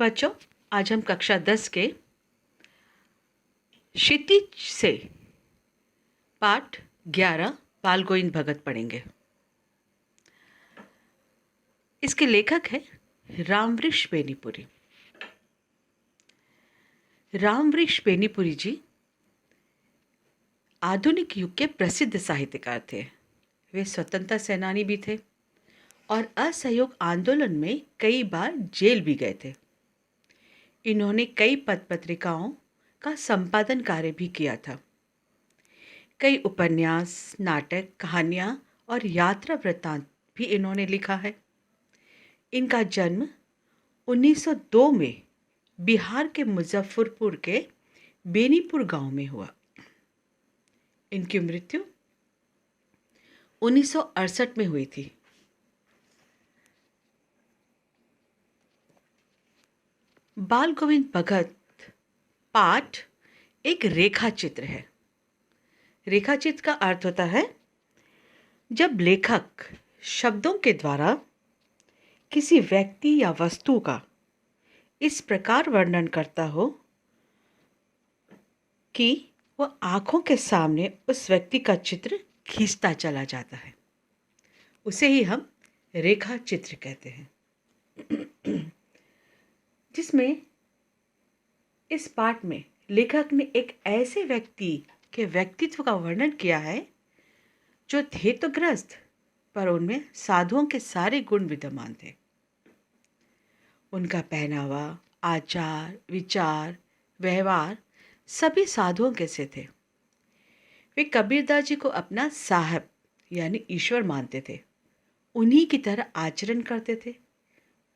बच्चों, आज हम कक्षा 10 के क्षितिज से पाठ 11 बाल गोविंद भगत पढ़ेंगे। इसके लेखक है रामवृक्ष बेनीपुरी। रामवृक्ष बेनीपुरी जी आधुनिक युग के प्रसिद्ध साहित्यकार थे। वे स्वतंत्रता सेनानी भी थे और असहयोग आंदोलन में कई बार जेल भी गए थे। इन्होंने कई पत्र पत्रिकाओं का संपादन कार्य भी किया था। कई उपन्यास, नाटक, कहानियाँ और यात्रा वृत्तांत भी इन्होंने लिखा है। इनका जन्म 1902 में बिहार के मुजफ्फरपुर के बेनीपुर गांव में हुआ। इनकी मृत्यु 1968 में हुई थी। बाल गोविंद भगत पाठ एक रेखा चित्र है। रेखा चित्र का अर्थ होता है जब लेखक शब्दों के द्वारा किसी व्यक्ति या वस्तु का इस प्रकार वर्णन करता हो कि वह आंखों के सामने उस व्यक्ति का चित्र खींचता चला जाता है, उसे ही हम रेखा चित्र कहते हैं। जिसमें इस पाठ में लेखक ने एक ऐसे व्यक्ति के व्यक्तित्व का वर्णन किया है जो थे तो ग्रस्त, पर उनमें साधुओं के सारे गुण विद्यमान थे। उनका पहनावा, आचार, विचार, व्यवहार सभी साधुओं के से थे। वे कबीरदास जी को अपना साहब यानी ईश्वर मानते थे। उन्हीं की तरह आचरण करते थे।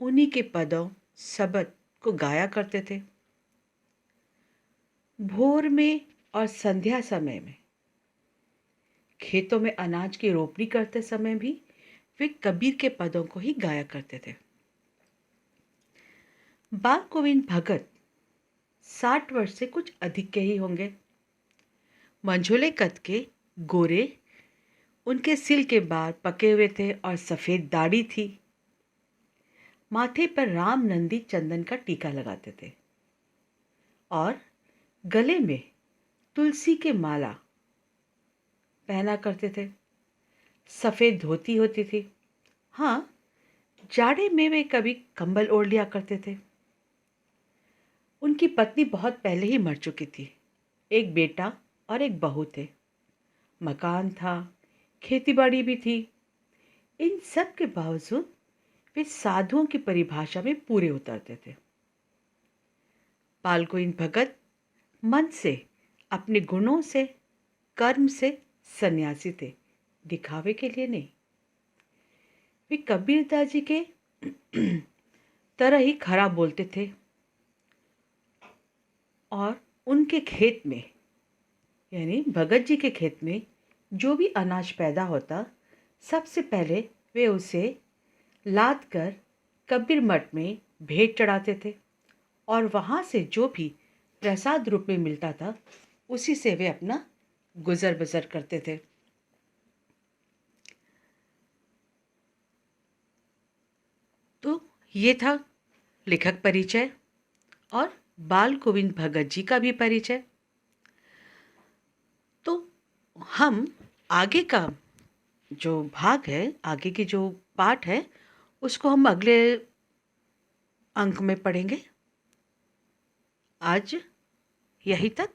उन्हीं के पदों, शब्द को गाया करते थे। भोर में और संध्या समय में खेतों में अनाज की रोपनी करते समय भी वे कबीर के पदों को ही गाया करते थे। बाल गोविंद भगत 60 वर्ष से कुछ अधिक के ही होंगे। मंझोले कद के, गोरे, उनके सिल के बाल पके हुए थे और सफ़ेद दाढ़ी थी। माथे पर राम नंदी चंदन का टीका लगाते थे और गले में तुलसी के माला पहना करते थे। सफ़ेद धोती होती थी। हाँ, जाड़े में वे कभी कंबल ओढ़ लिया करते थे। उनकी पत्नी बहुत पहले ही मर चुकी थी। एक बेटा और एक बहू थे। मकान था, खेतीबाड़ी भी थी। इन सब के बावजूद वे साधुओं की परिभाषा में पूरे उतरते थे। बाल गोविंद भगत मन से, अपने गुणों से, कर्म से सन्यासी थे, दिखावे के लिए नहीं। वे कबीरदास जी के तरह ही खरा बोलते थे और उनके खेत में यानी भगत जी के खेत में जो भी अनाज पैदा होता, सबसे पहले वे उसे लाद कर कबीर मठ में भेंट चढ़ाते थे और वहाँ से जो भी प्रसाद रूप में मिलता था उसी से वे अपना गुजर बसर करते थे। तो ये था लेखक परिचय और बाल गोविंद भगत जी का भी परिचय। तो हम आगे का जो भाग है, आगे की जो पाठ है, उसको हम अगले अंक में पढ़ेंगे। आज यहीं तक।